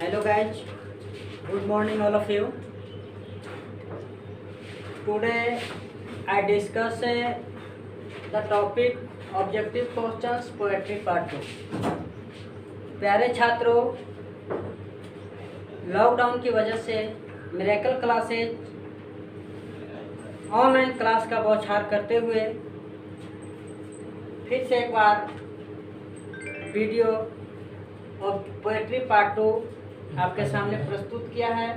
Hello guys, good morning all of you. Today I discuss the topic objective questions poetry part 2. प्यारे छात्रों, lockdown की वजह से miracle classes online class का बौछार करते हुए फिर से एक बार वीडियो और पोएट्री पार्ट 2 आपके सामने प्रस्तुत किया है।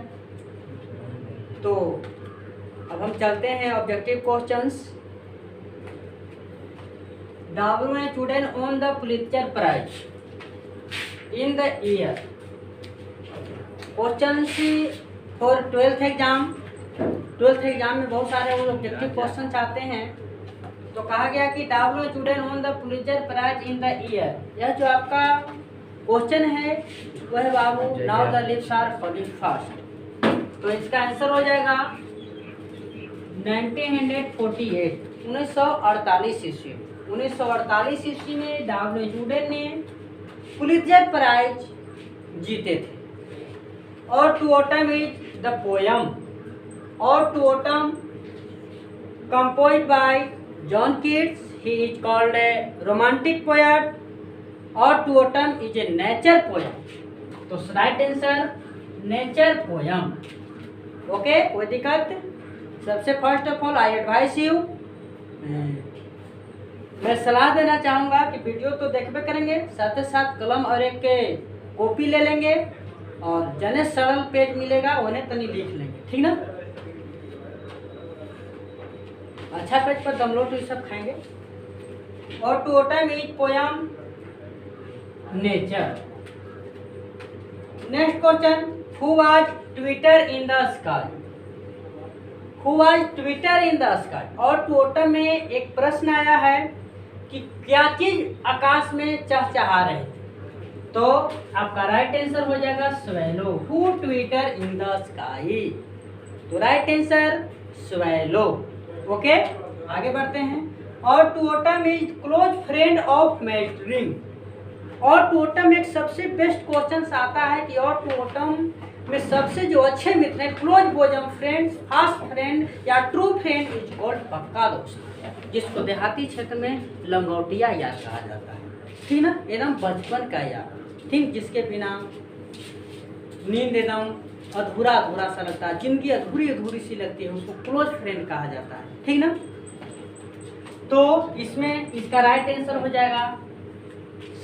तो अब हम चलते हैं objective questions. W student won the Pulitzer Prize in the year. Questions for 12th exam. 12th exam में बहुत सारे ऑब्जेक्टिव क्वेश्चंस आते हैं। तो कहा गया कि W student won the Pulitzer Prize in the year। यह जो आपका क्वेश्चन है वह बाबू now the lips are falling fast. तो इसका आंसर हो जाएगा 1948 1948 ईस्वी। 1948 ईस्वी में W student ने पुलित्जर प्राइज जीते थे। और to autumn is the poem और to autumn composed by John Keats. He is called a romantic poet और to autumn is a nature poem. तो right answer nature poem. Okay, कोई दिक्कत? सबसे first of all I advise you, मैं सलाह देना चाहूँगा कि वीडियो तो देखबे करेंगे, साथ ही साथ कलम और एक कॉपी ले लेंगे और जने सरल पेज मिलेगा उन्हें तनी लिख लेंगे, ठीक ना? अच्छा पेज पर दमलोट ये सब खाएंगे। और to autumn is poem nature. Next question, who was twitter in the sky. Who was twitter in the sky. और टू ऑटम में एक प्रश्न आया है कि क्या चीज आकाश में चहचहा रहे थे। तो आपका राइट आंसर हो जाएगा swallow. Who twitter in the sky. तो राइट आंसर स्वेलो। ओके, आगे बढ़ते हैं। और to autumn is close friend of maturing. और टू ऑटम एक सबसे बेस्ट क्वेश्चन आता है कि और टू ऑटम में सबसे जो अच्छे मित्र हैं, close bosom friends, fast friend या ट्रू फ्रेंड इज कॉल्ड पक्का दोस्त, जिसको देहाती क्षेत्र में लंगोटिया यार कहा जाता है, ठीक ना? एकदम बचपन का यार, ठीक, जिसके बिना नींद एकदम अधूरा अधूरा सा लगता है, जिंदगी अधूरी अधूरी सी लगती है, उसको क्लोज फ्रेंड कहा जाता है, ठीक ना? तो इसमें इसका राइट आंसर हो जाएगा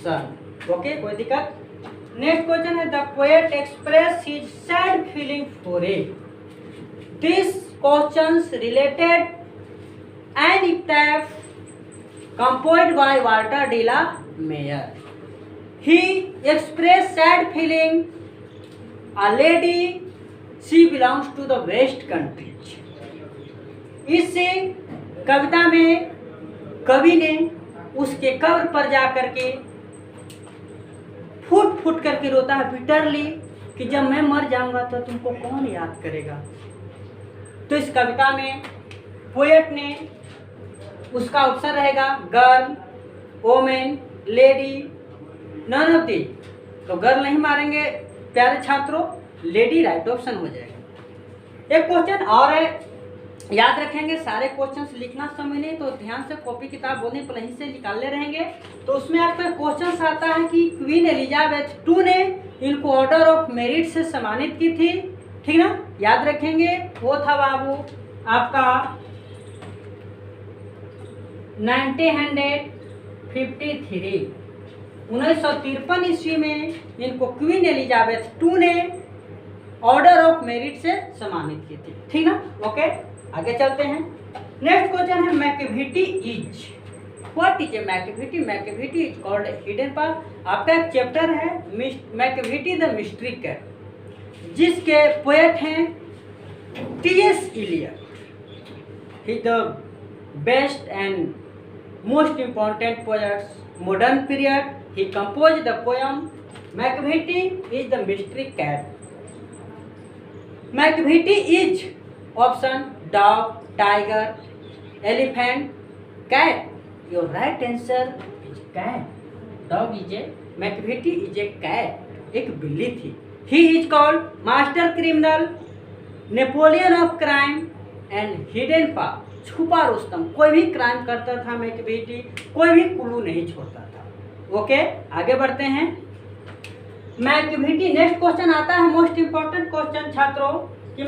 सन। ओके, कोई दिक्कत? नेक्स्ट क्वेश्चन है, the poet express his sad feeling for a. This questions related an epitaph composed by Walter de la Mare. He express sad feeling a lady, she belongs to the west countries। इस कविता में कवि ने उसके कब्र पर जा करके फूट फूट करके रोता है बिटरली कि जब मैं मर जाऊंगा तो तुमको कौन याद करेगा। तो इस कविता में पोएट ने उसका अवसर रहेगा girl, women, lady, none of the. तो गर्ल नहीं मारेंगे प्यारे छात्रों, लेडी राइट ऑप्शन हो जाएगा। एक क्वेश्चन और है, याद रखेंगे सारे क्वेश्चंस लिखना समय नहीं, तो ध्यान से कॉपी किताब बोलने पर यहीं से निकालने रहेंगे। तो उसमें आपका क्वेश्चंस आता है कि क्वीन एलिजाबेथ II ने इनको ऑर्डर ऑफ मेरिट से सम्मानित की थी, ठीक ना? याद रखेंगे, वो था बाबू आपका 1953 1953 ईस्वी में इनको क्वीन एलिजाबेथ II ने ऑर्डर ऑफ मेरिट से सम्मानित की थी, ठीक ना? ओके, आगे चलते हैं। नेक्स्ट क्वेश्चन है, Macavity is. What is a Macavity. Macavity is called hidden part. आपका एक चैप्टर है मैकेविटी द मिस्ट्री कैट, जिसके पोएट हैं T.S. Eliot। He the best and most important poets modern period। He composed the poem Macavity is the mystery cat। Macavity is option dog, tiger, elephant, cat। Your right answer is cat। Dog is a Macavity is a cat। एक बिल्ली थी ही is called master criminal, Napoleon of crime and hidden power, छुपा रुस्तम। कोई भी crime करता था Machiavelli, कोई भी क्लू नहीं छोड़ता था। ओके, आगे बढ़ते हैं। मैकियावेली, नेक्स्ट क्वेश्चन आता है मोस्ट इंपॉर्टेंट क्वेश्चन छात्रों कि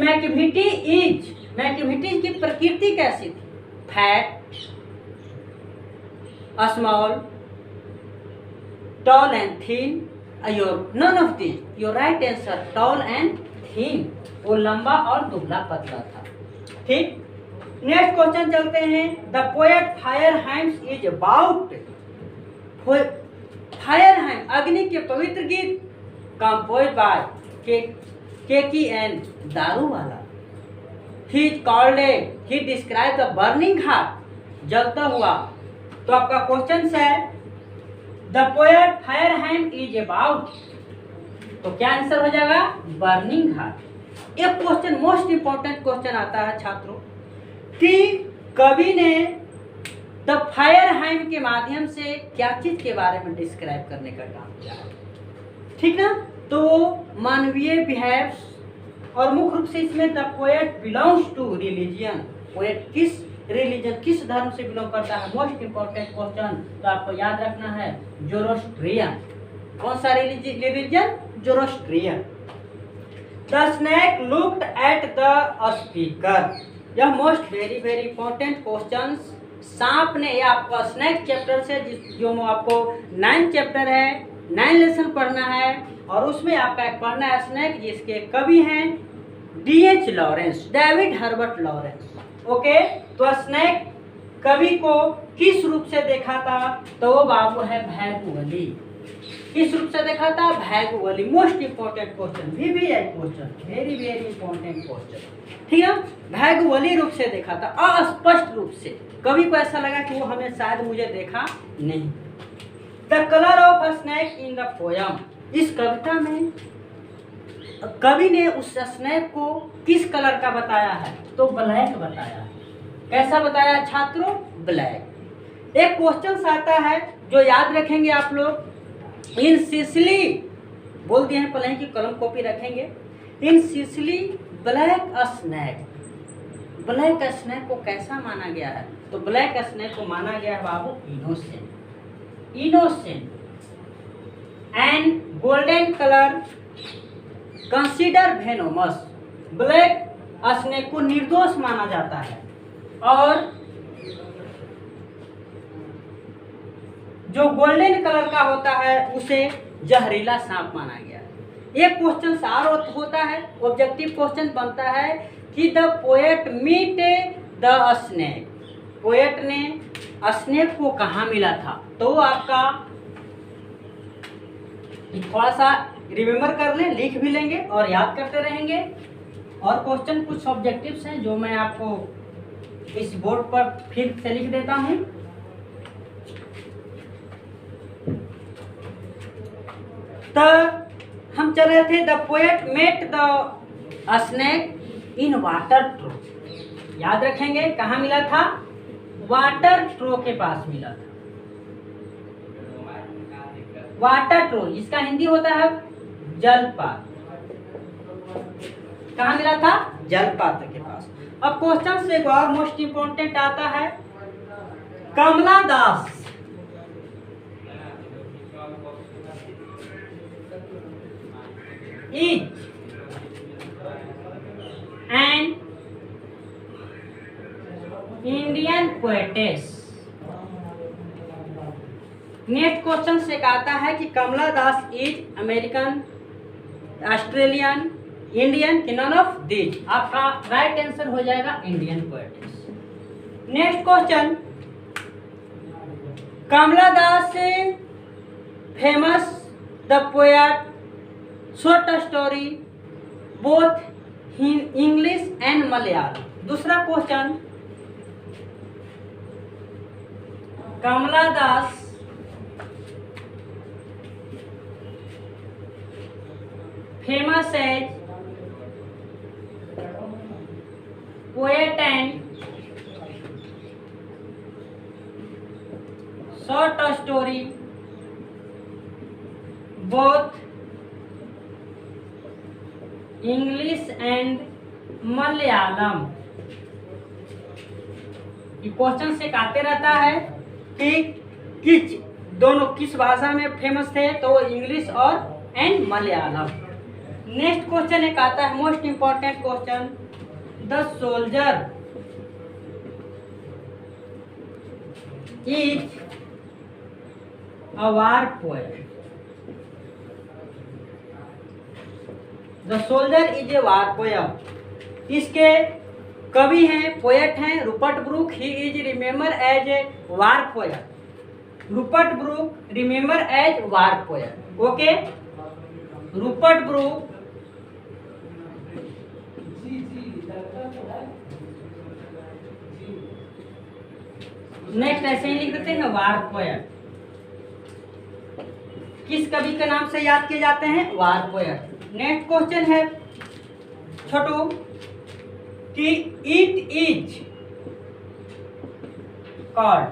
मैकियावेली की प्रकृति कैसी थी? Fat, small, tall and thin, none of this your right answer, tall and thin. वो लंबा और दुबला पतला था। ठीक, नेक्स्ट क्वेश्चन चलते हैं। The poet fire hymns is about, fire hymn अग्नि के पवित्र गीत, compose by Keki and Daruwalla. He is called he describe the burning heart, जलता हुआ। तो आपका क्वेश्चन है the poet fire hymn is about, तो क्या आंसर हो जाएगा? Burning heart. एक क्वेश्चन मोस्ट इंपॉर्टेंट क्वेश्चन आता है छात्रों कि कवि ने द फायरहाइम के माध्यम से क्या चीज के बारे में डिस्क्राइब करने का काम किया है? ठीक ना, तो मानवीय बिहेव्स, और मुख्य रूप से इसमें the poet belongs to religion, poet किस रिलीजन, किस धर्म से बिलोंग करता है? मोस्ट इंपॉर्टेंट क्वेश्चन, तो आपको याद रखना है जोरोस्ट्रियन। कौन सा religion? Zoroastrian. The snake looked at the speaker, यह most very very important question. सांप ने, यह आपका स्नेक चैप्टर से, जो आपको 9 चैप्टर है, 9 लेसन पढ़ना है, और उसमें आपका एक पढ़ना है स्नेक, जिसके कवि हैं D.H. Lawrence, David Herbert Lawrence. Okay, तो स्नेक कवि को किस रूप से देखा था? तो वो बाबू है भैगुवली। किस रूप से देखा था? Vaguely. Most important question, VVI question, very very important question. ठीक है, भैगुवली रूप से देखा था, अस्पष्ट रूप से। कवि को ऐसा लगा कि वो हमें शायद मुझे देखा नहीं। The colour of a snake in the poem, इस कविता में कवि ने उस स्नेक को किस कलर का बताया है? तो ब्लैक बताया है। कैसा बताया छात्रों? ब्लैक। एक क्वेश्चन आता है जो याद रखेंगे आप लोग, इन सिसिली, बोल दिए हैं पहले की कलम कॉपी रखेंगे। In Sicily black snake, black snake को कैसा माना गया है? तो ब्लैक स्नेक को माना गया है बाबू innocent, innocent and golden colour consider venomous. Black snake को निर्दोष माना जाता है, और जो गोल्डन कलर का होता है उसे जहरीला सांप माना गया है। एक क्वेश्चन सार होता है, ऑब्जेक्टिव क्वेश्चन बनता है कि the poet meet the snake, poet ने स्नेक को कहाँ मिला था? तो आपका थोड़ा सा रिमेम्बर कर लें, लिख भी लेंगे और याद करते रहेंगे। और क्वेश्चन कुछ ऑब्जेक्टिव्स हैं जो मैं आपको इस बोर्ड पर फिर से लिख देता हूँ। तो हम चल रहे थे, the poet met the snake in water trough, याद रखेंगे कहाँ मिला था? वाटर ट्रो के पास मिला था। वाटर ट्रो, इसका हिंदी होता है जलपात। कहाँ मिला था? जलपात्र के पास। अब क्वेश्चन से एक और मोस्ट इंपोर्टेंट आता है, Kamala Das is an Indian poetess. Next question से आता है कि Kamala Das is American, Australian, Indian, कि नन ऑफ दिस। आपका राइट आंसर हो जाएगा Indian poetess. Next question, Kamala Das famous the poet short story both English and Malayalam. दूसरा question, Kamala Das famous as poet and short story both English and Malayalam. ये question से आते रहता है कि दोनों किस भाषा में फेमस थे, तो इंग्लिश और एंड मलयालम। नेक्स्ट क्वेश्चन एक आता है most important question, the soldier is a war poem. The soldier is a war poem. इसके कवि हैं, पोएट हैं Rupert Brooke. He is remember as a war poet. Rupert Brooke remember as war poet. Okay, Rupert Brooke next ऐसे ही लिख देते हैं वार poet. किस कवि के नाम से याद किए जाते हैं? वार पोएट। नेक्स्ट क्वेश्चन है छोटू कि इट इज कॉल्ड,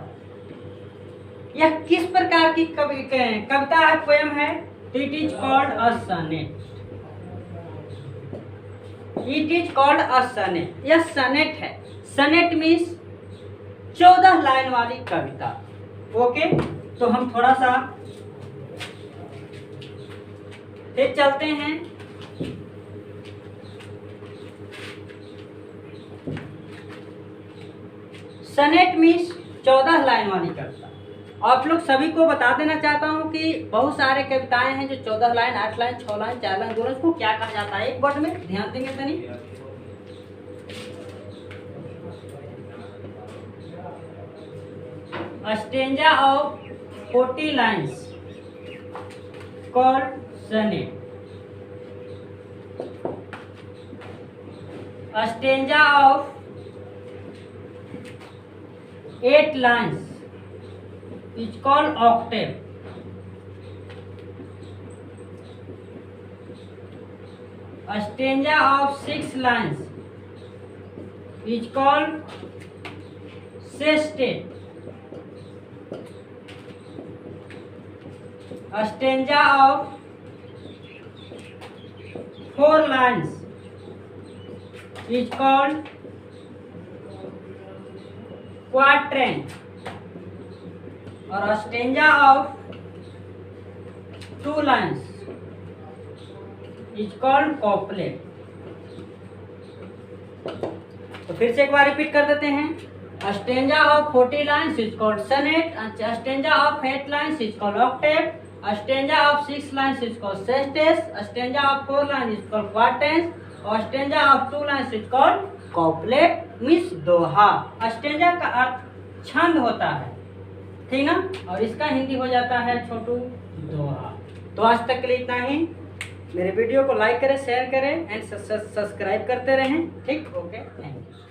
यह किस प्रकार की कविता है, पोएम है? It is called a sonnet. It is called a sonnet, यह सनेट है। सनेट मीन्स 14 लाइन वाली कविता। ओके, तो हम थोड़ा सा फिर चलते हैं। सनेट मीन्स 14 लाइन वाली कविता। आप लोग सभी को बता देना चाहता हूँ कि बहुत सारे कविताएं हैं जो 14 line, 8 line, 6 line, 4 line, 2 line, को क्या कहा जाता है एक वर्ड में, ध्यान देंगे तनी। A stanza of 40 lines called sonnet. A stanza of 8 lines is called octave. A stanza of 6 lines is called sestet. A stanza of 4 lines is called quatrain, और a stanza of 2 lines is called couplet। तो फिर से एक बार repeat कर देते हैं। A stanza of 40 lines is called sonnet, a stanza of 8 lines is called octave, a stanza of 6 lines is called sestet, a stanza of 4 lines is called quatrain, और stanza of 2 lines is called couplet means दोहा। Stanza का अर्थ छंद होता है, ठीक ना, और इसका हिंदी हो जाता है छोटू दोहा। तो आज तक के लिए इतना ही। मेरे वीडियो को लाइक करें, शेयर करें एंड सब्सक्राइब करते रहें। ठीक, ओके, थैंक यू।